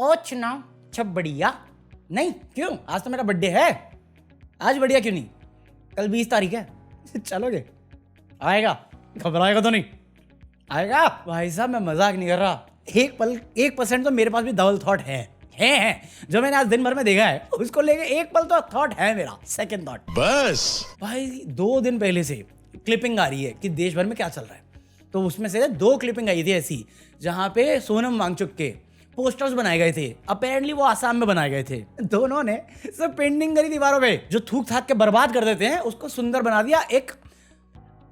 ओछ ना अच्छा बढ़िया नहीं क्यों, आज तो मेरा बर्थडे है। आज बढ़िया क्यों नहीं, कल 20 तारीख है। चलोगे? आएगा, घबराएगा तो नहीं? आएगा भाई साहब, मैं मजाक नहीं कर रहा। 1% तो मेरे पास भी डबल थॉट है जो मैंने आज दिन भर में देखा है, उसको लेके एक पल तो थॉट है मेरा, सेकंड थॉट। बस भाई 2 दिन पहले से क्लिपिंग आ रही है कि देश भर में क्या चल रहा है, तो उसमें से 2 क्लिपिंग आई थी ऐसी जहां पे सोनम वांगचुक के पोस्टर्स बनाए गए थे। अपेरेंटली वो आसाम में बनाए गए थे। दोनों ने सब पेंटिंग करी दीवारों पे, जो थूक थाक के बर्बाद कर देते हैं उसको सुंदर बना दिया एक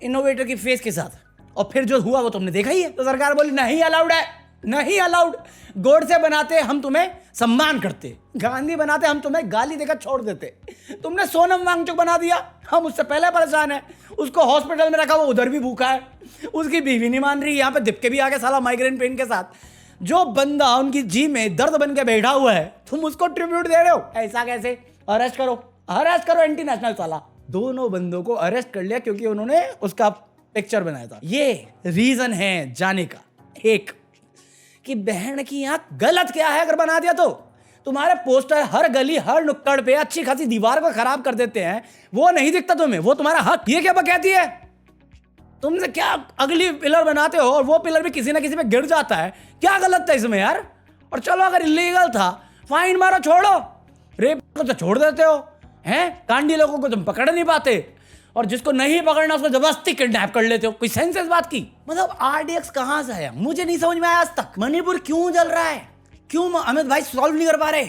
इनोवेटर की फेस के साथ। और फिर जो हुआ वो तुमने देखा ही है। तो सरकार बोली नहीं अलाउड है, नहीं अलाउड। गोडसे बनाते हम तुम्हें सम्मान करते, गांधी बनाते हम तुम्हें गाली देकर छोड़ देते। तुमने सोनम वांगचुक बना दिया, हम उससे पहले परेशान है। उसको हॉस्पिटल में रखा, वो उधर भी भूखा है, उसकी बीवी नहीं मान रही। यहाँ पे दिपके भी आके साला माइग्रेन पेन के साथ, जो बंदा उनकी जी में दर्द बन के बैठा हुआ है, तुम उसको ट्रिब्यूट दे रहे हो। ऐसा कैसे? अरेस्ट करो एंटी नेशनल साला। दोनों बंदों को अरेस्ट कर लिया क्योंकि उन्होंने उसका पिक्चर बनाया था। ये रीजन है जाने का एक, कि बहन की यहाँ गलत क्या है। अगर बना दिया तो तुम्हारे पोस्टर हर गली हर नुक्कड़ पे अच्छी खासी दीवार को खराब कर देते हैं, वो नहीं दिखता तुम्हें, वो तुम्हारा हक। ये क्या बकैती है? तुमसे क्या अगली पिलर बनाते हो और वो पिलर भी किसी ना किसी पे गिर जाता है, क्या गलत था इसमें यार? और चलो अगर इलीगल था फाइन मारो, छोड़ो। रेप को तो छोड़ देते हो हैं, कांडी लोगों को तुम पकड़ नहीं पाते, और जिसको नहीं पकड़ना उसको जबरदस्ती किडनैप कर लेते हो। कोई सेंस इस बात की? मतलब आरडीएक्स कहां से आया मुझे नहीं समझ में आया आज तक। मणिपुर क्यों जल रहा है, क्यों अमित भाई सॉल्व नहीं कर पा रहे?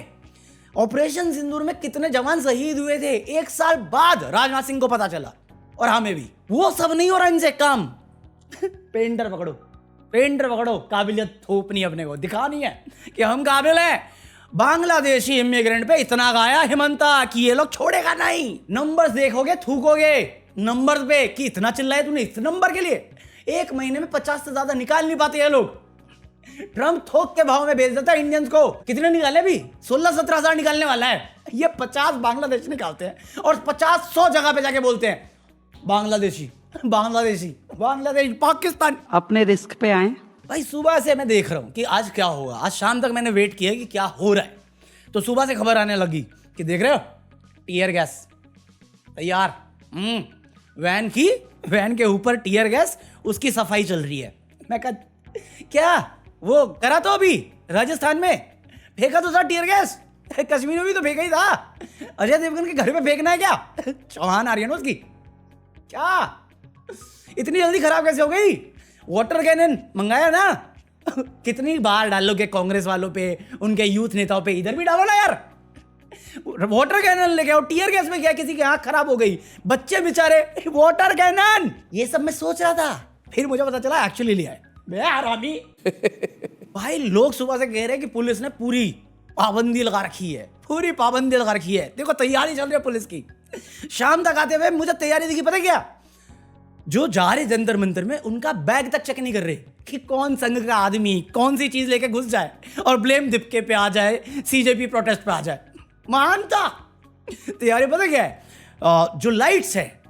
ऑपरेशन सिंदूर में कितने जवान शहीद हुए थे, 1 साल बाद राजनाथ सिंह को पता चला, और हमें भी। वो सब नहीं हो रहा इनसे काम। पेंटर पकड़ो, काबिलियत थोपनी अपने को, दिखानी है कि हम काबिल हैं। बांग्लादेशी इमिग्रेंट पे इतना गाया हिमंता कि ये लोग छोड़ेगा नहीं। नंबर्स देखोगे, थूकोगे नंबर्स पे कि इतना चिल्लाए तूने इस नंबर के लिए। 1 महीने में 50 से ज्यादा निकाल नहीं पाते ये लोग। ट्रम्प थोक के भाव में बेच देता है इंडियंस को। कितने निकाले? भी 16-17 हजार निकालने वाला है। ये 50 बांग्लादेश निकालते हैं और 50-100 जगह पे जाके बोलते हैं बांग्लादेश पाकिस्तान। अपने रिस्क पे आए। भाई सुबह से मैं देख रहा हूं कि आज क्या होगा। आज शाम तक मैंने वेट किया कि क्या हो रहा है, तो सुबह से खबर आने लगी कि देख रहे हो टीयर गैस तैयार। वैन के ऊपर टीयर गैस, उसकी सफाई चल रही है। मैं कहा क्या वो करा तो अभी राजस्थान में फेंका तो था टीयर गैस, कश्मीर में भी तो फेंका ही था। अजय देवगन के घर पे फेंकना है क्या? चौहान आ रही है ना उसकी। क्या इतनी जल्दी खराब कैसे हो गई? वाटर कैनन मंगाया ना, कितनी बार डालोगे कांग्रेस वालों पे, उनके यूथ नेताओं पे, इधर भी डालो ना यार। वाटर कैनन लेके आओ। टीयर गैस में क्या किसी की आंख खराब हो गई, बच्चे बेचारे, वाटर कैनन। ये सब मैं सोच रहा था, फिर मुझे पता चला एक्चुअली लिया है। भाई लोग सुबह से कह रहे हैं कि पुलिस ने पूरी पाबंदी लगा रखी है। देखो तैयारी चल रही है पुलिस की। शाम तक आते हुए मुझे तैयारी दिखी, पता क्या? जो जा रहे जंतर मंतर में, उनका बैग तक चेक नहीं कर रहे कि कौन संघ का आदमी कौन सी चीज लेके घुस जाए और ब्लेम दिपके पे आ जाए, सीजेपी प्रोटेस्ट पे आ जाए। मानता तैयारी पता क्या है? जो लाइट्स है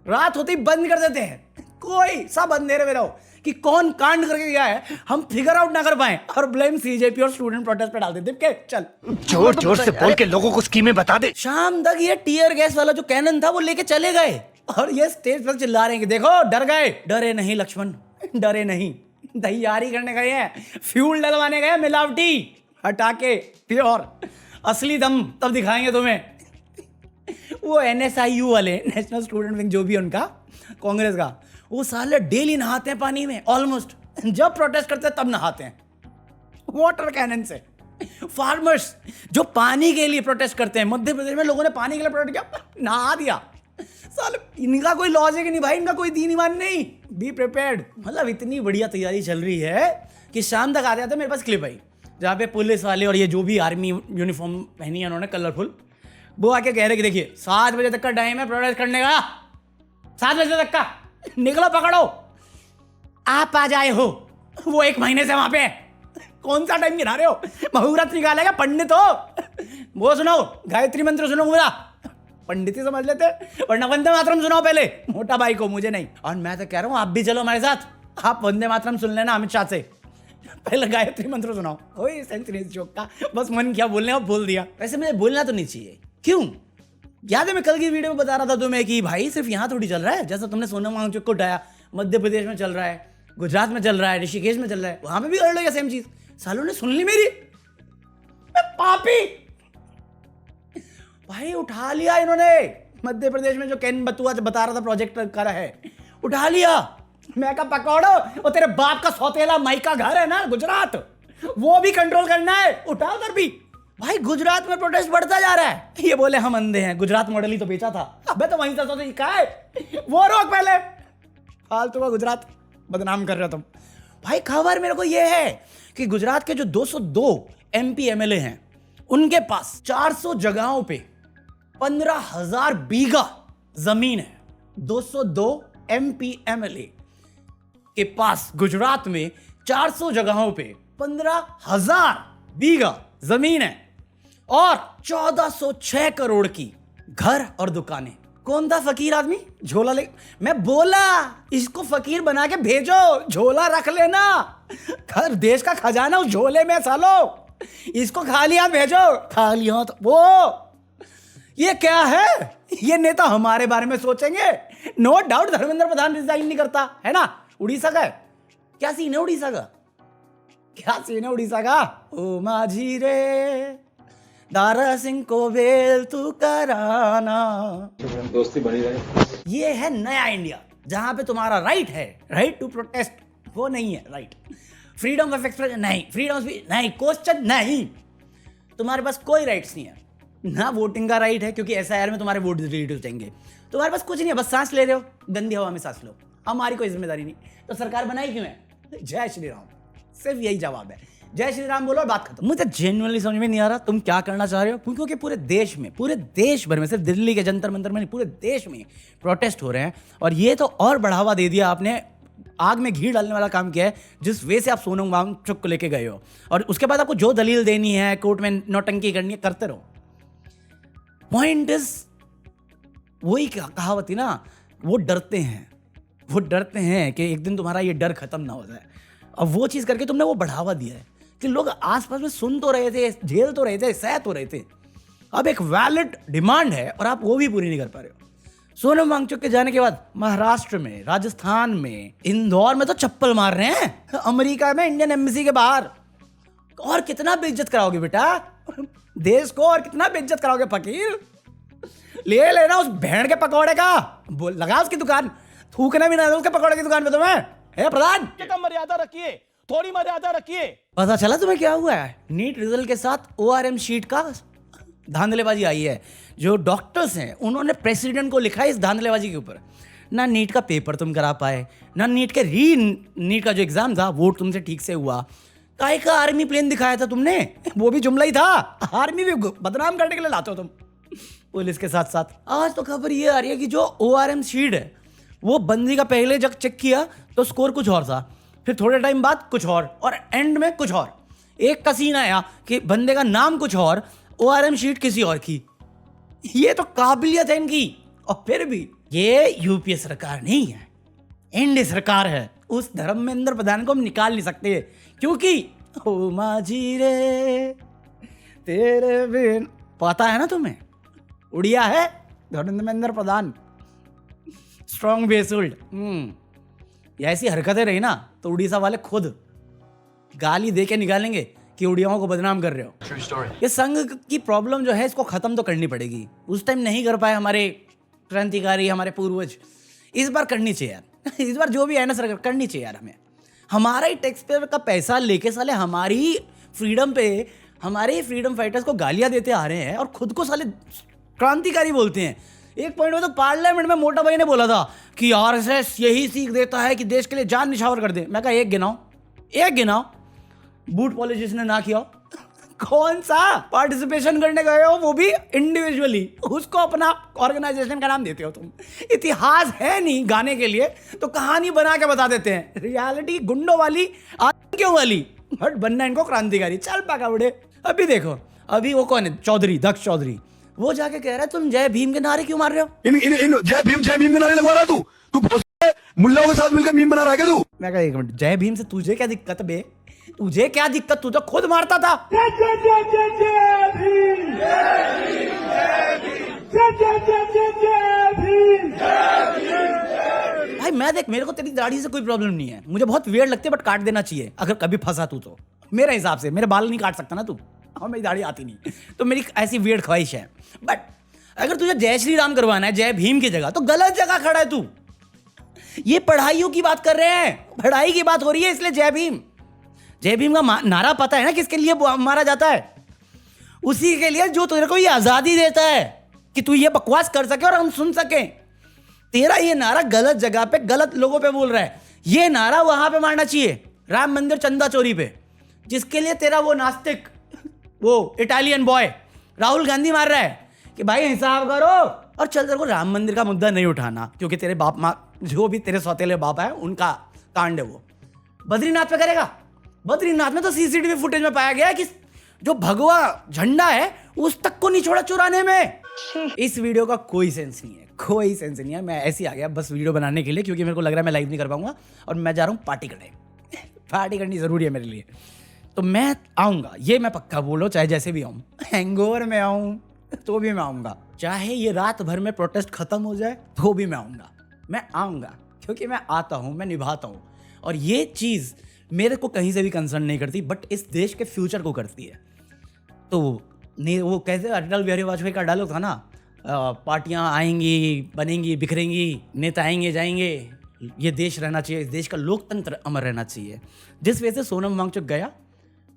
रात होते ही बंद कर देते हैं, कोई सब अंधेरे में रहो कि कौन कांड करके गया है हम फिगर आउट ना कर पाए, और ब्लेम सीजेपी और स्टूडेंट प्रोटेस्ट पे डाल देते। दिपके चल जोर से बोल के लोगों को स्कीमें बता दे। शाम तक ये टीयर गैस वाला जो कैनन था वो लेके चले गए, और ये स्टेज पर चिल्ला रहे हैं कि देखो डर गए। डरे नहीं लक्ष्मण, डरे नहीं। तैयारी करने गए हैं, फ्यूल डलवाने गए, मिलावटी हटा के प्योर असली दम तब दिखाएंगे तुम्हें। वो NSIU वाले, नेशनल स्टूडेंट विंग जो भी उनका कांग्रेस का, वो साले डेली नहाते हैं पानी में ऑलमोस्ट। जब प्रोटेस्ट करते हैं तब नहाते हैं वाटर कैनन से। फार्मर्स जो पानी के लिए प्रोटेस्ट करते हैं, मध्य प्रदेश में लोगों ने पानी के लिए प्रोटेस्ट किया, नहा दिया। साले इनका कोई लॉजिक नहीं भाई, इनका कोई दीन ईमान नहीं। Be prepared. मतलब इतनी बढ़िया तैयारी चल रही है कि शाम तक आते आते मेरे पास क्लिप आई जहाँ पे पुलिस वाले और ये जो भी आर्मी यूनिफॉर्म पहनी है उन्होंने कलरफुल, वो आके कह रहे कि देखिए 7 बजे तक का टाइम है प्रोटेस्ट करने का, 7 बजे तक का, निकलो पकड़ो। आप आ जाए हो, वो 1 महीने से वहां पे कौन सा टाइम गिरा रहे हो? मुहूर्त निकालेगा पंडित हो, वो सुनाओ गायत्री मंत्र सुनो पूरा, पंडित ही समझ लेते, वरना वंदे मातरम सुनाओ पहले मोटा भाई को, मुझे नहीं। और मैं तो कह रहा हूँ आप भी चलो हमारे साथ, आप वंदे मातरम सुन लेना अमित शाह से, पहले गायत्री मंत्र सुनाओ, कोई सेंस नहीं इस जोक का, बस मन किया बोलने और बोल दिया। वैसे मुझे बोलना तो नहीं चाहिए, क्यों? याद है मैं कल की वीडियो में बता रहा था तुम्हें कि भाई सिर्फ यहाँ थोड़ी चल रहा है, जैसा तुमने सोनम वांगचुक को उठाया, मध्य प्रदेश में चल रहा है, गुजरात में चल रहा है, ऋषिकेश में चल रहा है, वहां पे भी कर लो सेम चीज। सालों ने सुन ली मेरी, पापी भाई उठा लिया इन्होंने। मध्य प्रदेश में जो कैन बतुआ बता रहा था प्रोजेक्ट करा है, उठा लिया। मैं का पकौड़ो, वो तेरे बाप का सौतेला माई का घर है ना गुजरात, वो भी कंट्रोल करना है, उठा उधर भी। भाई गुजरात में प्रोटेस्ट बढ़ता जा रहा है। ये बोले हम अंधे हैं, गुजरात मॉडल ही तो बेचा था। अबे तो वहीं से कहा है वो रोक पहले, फालतू का गुजरात बदनाम कर रहे हो तुम। भाई खबर मेरे को ये है कि गुजरात के जो 202 MP MLA हैं, उनके पास 400 जगहों पे 15,000 बीघा जमीन है। 202 MP MLA के पास गुजरात में 400 जगहों पे 15,000 बीघा जमीन है और 1406 करोड़ की घर और दुकानें। कौन था फकीर आदमी? झोला ले, मैं बोला इसको फकीर बना के भेजो, झोला रख लेना, घर देश का खजाना उस झोले में सालो, इसको खाली हाथ भेजो। खाली हाथ वो ये क्या है? ये नेता हमारे बारे में सोचेंगे? No doubt Dharmendra Pradhan resign नहीं करता है ना, उड़ीसा का है। क्या सीन है उड़ीसा का? क्या सीन है उड़ीसा का? ओ माझी रे दारा सिंह को बेल तू कराना, दोस्ती बनी रहे। ये है नया इंडिया, जहां पे तुम्हारा राइट है, राइट टू प्रोटेस्ट, वो नहीं है राइट। फ्रीडम ऑफ एक्सप्रेशन नहीं, फ्रीडम ऑफ स्पीच नहीं, क्वेश्चन नहीं, तुम्हारे पास कोई राइट्स नहीं है ना। वोटिंग का राइट है क्योंकि SIR में तुम्हारे वोट डिलीट हो जाएंगे। तुम्हारे पास कुछ नहीं है, बस सांस ले रहे हो, गंदी हवा में सांस लो, हमारी कोई जिम्मेदारी नहीं। तो सरकार बनाई क्यों है? जय श्री राम, सिर्फ यही जवाब है। जय श्री राम बोलो और बात खत्म। मुझे जेन्युइनली समझ में नहीं आ रहा तुम क्या करना चाह रहे हो, क्योंकि पूरे देश में, पूरे देश भर में, सिर्फ दिल्ली के जंतर मंतर में नहीं, पूरे देश में प्रोटेस्ट हो रहे हैं। और ये तो और बढ़ावा दे दिया आपने, आग में घी डालने वाला काम किया है, जिस वे से आप सोनम वांगचुक को लेके गए हो। और उसके बाद आपको जो दलील देनी है, कोर्ट में नौटंकी करनी है, करते रहो। पॉइंट इज वही कहावत थी ना, वो डरते हैं कि एक दिन तुम्हारा ये डर खत्म ना हो जाए। अब वो चीज़ करके तुमने वो बढ़ावा दिया है कि लोग आसपास में सुन तो रहे थे, झेल तो रहे थे, सह तो रहे थे। अब एक वैलिड डिमांड है और आप वो भी पूरी नहीं कर पा रहे हो। सोनम वांगचुक के जाने के बाद महाराष्ट्र में, राजस्थान में, इंदौर में तो चप्पल मार रहे हैं, अमेरिका में इंडियन एम्बेसी के बाहर। और कितना बेइज्जत कराओगे बेटा देश को, और कितना बेइज्जत कराओगे फकीर? ले लेना उस भेड़ के पकौड़े का, बोल लगा उसकी दुकान, थूकना भी ना उसके पकौड़े की दुकान पे तुम्हें। हे प्रधान, कम मर्यादा रखिए, थोड़ी मर्यादा रखिए। पता चला तुम्हें क्या हुआ है? नीट रिजल्ट के साथ ORM शीट का धांधलेबाजी आई है। जो डॉक्टर्स हैं उन्होंने प्रेसिडेंट को लिखा है इस धांधलेबाजी के ऊपर। ना नीट का पेपर तुम करा पाए, ना नीट का जो एग्जाम था वो तुमसे ठीक से हुआ। काहे का आर्मी प्लेन दिखाया था तुमने, वो भी जुमला ही था। आर्मी भी बदनाम करने के लिए लाते हो तुम पुलिस के साथ साथ। आज तो खबर ये आ रही है कि जो ORM शीट है वो बंदी का पहले जब चेक किया तो स्कोर कुछ और था, फिर थोड़े टाइम बाद कुछ और एंड में कुछ और। एक का सीन आया कि बंदे का नाम कुछ और, ORM शीट किसी और की। ये तो काबिलियत है इनकी। और फिर भी ये UPA सरकार नहीं है, NDA सरकार है। उस धर्मेंद्र प्रधान को हम निकाल नहीं सकते, क्योंकि ओ माझी रे तेरे बिन, पता है ना तुम्हें, उड़िया है धर्मेंद्र प्रधान, स्ट्रॉन्ग बेस्ड। ऐसी हरकतें रही ना तो उड़ीसा वाले खुद गाली दे के निकालेंगे कि उड़ियाओं को बदनाम कर रहे हो। ये संघ की प्रॉब्लम जो है इसको खत्म तो करनी पड़ेगी। उस टाइम नहीं कर पाए हमारे क्रांतिकारी, हमारे पूर्वज, इस बार करनी चाहिए यार। इस बार जो भी है ना सरकार, करनी चाहिए यार। हमें हमारा ही टैक्स पेयर का पैसा लेके साले हमारी फ्रीडम पे, हमारे फ्रीडम फाइटर्स को गालियां देते आ रहे हैं और खुद को साले क्रांतिकारी बोलते हैं। एक पॉइंट में तो पार्लियामेंट में मोटा भाई ने बोला था कि RSS यही सीख देता है कि देश के लिए जान निछावर कर दे। मैं कहा एक गिनाओ बूट पॉलिटिक्स ने ना किया। कौन सा पार्टिसिपेशन करने गए हो, वो भी इंडिविजुअली, उसको अपना ऑर्गेनाइजेशन का नाम देते हो तुम। इतिहास है नहीं गाने के लिए तो कहानी बना के बता देते हैं। रियलिटी गुंडों वाली, आतंकियों वाली, बट बनना इनको क्रांतिकारी। चल पाका उड़े। अभी देखो, अभी वो कौन है, दक्ष चौधरी, वो जाके कह रहा है तुम जय भीम के नारे क्यों मार रहे हो? इन जय भीम के नारे लगवा रहा तू मुल्लाओं के साथ मिलकर मीम बना रहा है क्या तू? मैं कहा एक मिनट, जय भीम से तुझे क्या दिक्कत बे? तुझे क्या दिक्कत, तू तो खुद मारता था। भाई मैं देख, मेरे को तेरी दाढ़ी से कोई प्रॉब्लम नहीं है, मुझे बहुत वियर्ड लगती है, बट काट देना चाहिए अगर कभी फंसा तू तो। मेरे हिसाब से मेरे बाल नहीं काट सकता ना तू, और मेरी दाढ़ी आती नहीं, तो मेरी ऐसी वियर्ड ख्वाहिश है। बट अगर तुझे जय श्री राम करवाना है जय भीम की जगह, तो गलत जगह खड़ा है तू। ये पढ़ाइयों की बात कर रहे हैं, पढ़ाई की बात हो रही है, इसलिए जय भीम। जय भीम का नारा पता है ना किसके लिए मारा जाता है? उसी के लिए जो तेरे को ये आजादी देता है कि तू ये बकवास कर सके और हम सुन सकें। तेरा ये नारा गलत जगह पे गलत लोगों पे बोल रहा है। ये नारा वहां पे मारना चाहिए, राम मंदिर चंदा चोरी पे, जिसके लिए तेरा वो नास्तिक, वो इटालियन बॉय राहुल गांधी मार रहा है कि भाई हिसाब करो और चल। तेरे को राम मंदिर का मुद्दा नहीं उठाना, क्योंकि तेरे बाप माँ, जो भी तेरे सौतेले बाप है, उनका कांड है वो। बद्रीनाथ पे करेगा? बद्रीनाथ में तो सीसीटीवी फुटेज में पाया गया है कि जो भगवा झंडा है उस तक को नहीं छोड़ा चुराने में। इस वीडियो का कोई सेंस नहीं है, कोई सेंस नहीं है। मैं ऐसे ही आ गया बस वीडियो बनाने के लिए, क्योंकि मेरे को लग रहा है मैं लाइव नहीं कर पाऊंगा और मैं जा रहा हूँ पार्टी करने। पार्टी करनी जरूरी है मेरे लिए, तो मैं आऊँगा, ये मैं पक्का बोलो, चाहे जैसे भी आऊँ, हैंगओवर में आऊँ तो भी मैं आऊँगा, चाहे ये रात भर में प्रोटेस्ट खत्म हो जाए तो भी मैं आऊँगा। मैं आऊँगा क्योंकि मैं आता हूँ, मैं निभाता हूँ, और ये चीज़ मेरे को कहीं से भी कंसर्न नहीं करती, बट इस देश के फ्यूचर को करती है। तो वो कैसे अटल बिहारी वाजपेयी का डायलॉग था ना, पार्टियां आएंगी बनेंगी बिखरेंगी, नेता आएंगे जाएंगे, ये देश रहना चाहिए, इस देश का लोकतंत्र अमर रहना चाहिए। जिस वजह से सोनम वांगचुक गया,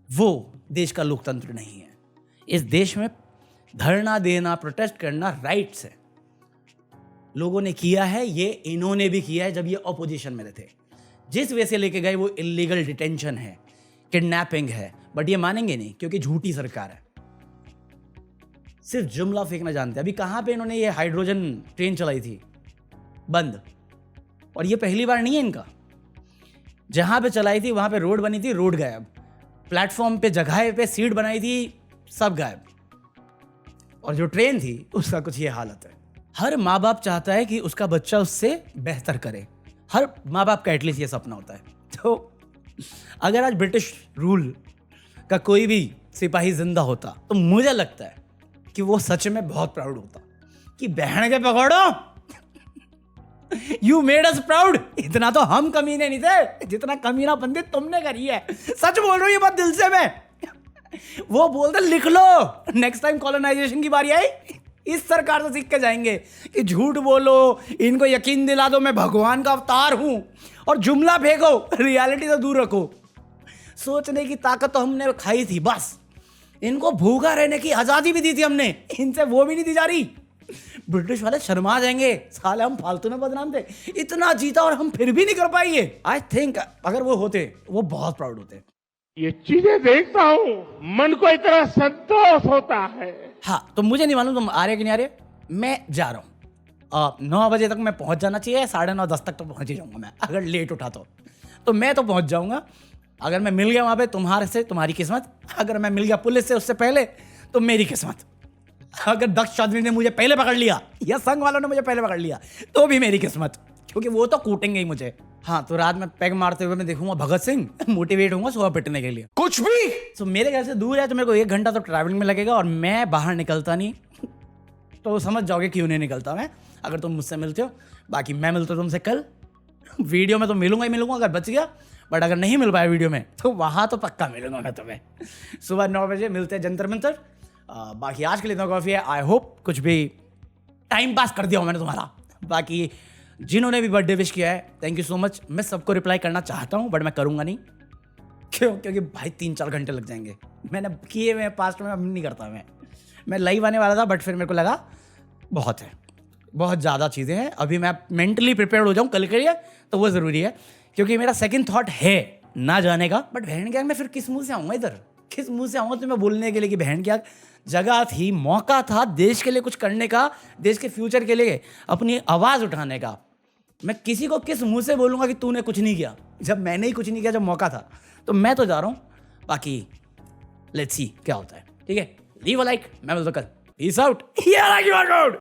वो देश का लोकतंत्र नहीं है। इस देश में धरना देना, प्रोटेस्ट करना राइट्स है। लोगों ने किया है, ये इन्होंने भी किया है जब ये ऑपोजिशन में थे। जिस वजह से लेके गए वो इलीगल डिटेंशन है, किडनैपिंग है, बट ये मानेंगे नहीं क्योंकि झूठी सरकार है। सिर्फ जुमला फेंकना जानते हैं। अभी कहाँ पे इन्होंने ये हाइड्रोजन ट्रेन चलाई थी बंद, और ये पहली बार नहीं है इनका। जहाँ पे चलाई थी वहाँ पे रोड बनी थी, रोड गायब। प्लेटफॉर्म पे जगह पे सीट बनाई थी, सब गायब। और जो ट्रेन थी उसका कुछ ये हालत है। हर माँ बाप चाहता है कि उसका बच्चा उससे बेहतर करे, हर माँ बाप का एटलीस्ट ये सपना होता है। तो अगर आज ब्रिटिश रूल का कोई भी सिपाही जिंदा होता तो मुझे लगता है कि वो सच में बहुत प्राउड होता कि बहन के पकड़ो, यू मेड अस प्राउड। इतना तो हम कमीने नहीं थे जितना कमीना बंदी तुमने करी है। सच बोल रहा हूँ ये बात दिल से मैं। वो बोलते लिख लो, नेक्स्ट टाइम कॉलोनाइजेशन की बारी आई इस सरकार से सीख के जाएंगे कि झूठ बोलो, इनको यकीन दिला दो मैं भगवान का अवतार हूं, और जुमला फेंको, रियलिटी से दूर रखो। सोचने की ताकत तो हमने खाई थी, बस इनको भूखा रहने की आजादी भी दी थी हमने, इनसे वो भी नहीं दी जा रही। ब्रिटिश वाले शर्मा जाएंगे, साले हम फालतू में बदनाम थे, इतना जीता और हम फिर भी नहीं कर पाएंगे। आई थिंक अगर वो होते वो बहुत प्राउड होते। ये चीजें देखता हूँ मन को इतना संतोष होता है। हाँ, तो मुझे नहीं मालूम तुम आ रहे कि नहीं आ रहे, मैं जा रहा हूँ। 9 बजे तक मैं पहुँच जाना चाहिए, 9:30 10 तक तो पहुँच ही जाऊँगा मैं। अगर लेट उठा तो मैं तो पहुँच जाऊँगा। अगर मैं मिल गया वहाँ पे तुम्हारे से, तुम्हारी किस्मत। अगर मैं मिल गया पुलिस से उससे पहले, तो मेरी किस्मत। अगर दक्ष चौधरी ने मुझे पहले पकड़ लिया या संघ वालों ने मुझे पहले पकड़ लिया, तो भी मेरी किस्मत, क्योंकि वो तो कूटेंगे ही मुझे। हाँ, तो रात में पैग मारते हुए मैं देखूंगा भगत सिंह, मोटिवेट होऊंगा सुबह पिटने के लिए। कुछ भी तो मेरे घर से दूर है, तो मेरे को 1 घंटा तो ट्रैवलिंग में लगेगा, और मैं बाहर निकलता नहीं। तो समझ जाओगे क्यों नहीं निकलता मैं, अगर तुम मुझसे मिलते हो। बाकी मैं मिलता हूँ तुमसे कल वीडियो में, तो मिलूंगा ही मिलूंगा अगर बच गया, बट अगर नहीं मिल पाया वीडियो में तो वहाँ तो पक्का मिलूंगा मैं तुम्हें। सुबह 9 बजे मिलते हैं जंतर मंतर। बाकी आज के लिए इतना काफ़ी है। आई होप कुछ भी टाइम पास कर दिया हो मैंने तुम्हारा। बाकी जिन्होंने भी बर्थडे विश किया है, थैंक यू सो मच। मैं सबको रिप्लाई करना चाहता हूँ, बट मैं करूँगा नहीं। क्यों? क्योंकि भाई 3-4 घंटे लग जाएंगे। मैंने किए हुए पास्ट में, अब नहीं करता मैं लाइव आने वाला था, बट फिर मेरे को लगा बहुत है, बहुत ज़्यादा चीज़ें हैं। अभी मैं मेंटली प्रिपेयर हो जाऊँ कल के लिए, तो वो ज़रूरी है। क्योंकि मेरा सेकंड थॉट है ना जाने का, बट बहन क्या मैं फिर किस मुंह से आऊँगा इधर, किस मुंह से आऊँगा तुम्हें बोलने के लिए कि बहन क्या जगह थी, मौका था देश के लिए कुछ करने का, देश के फ्यूचर के लिए अपनी आवाज़ उठाने का। मैं किसी को किस मुंह से बोलूँगा कि तूने कुछ नहीं किया, जब मैंने ही कुछ नहीं किया, जब मौका था। तो मैं तो जा रहा हूँ, बाकी लेट्स सी क्या होता है। ठीक है, लीव अ लाइक, मैं मिलता हूं कल। Peace out.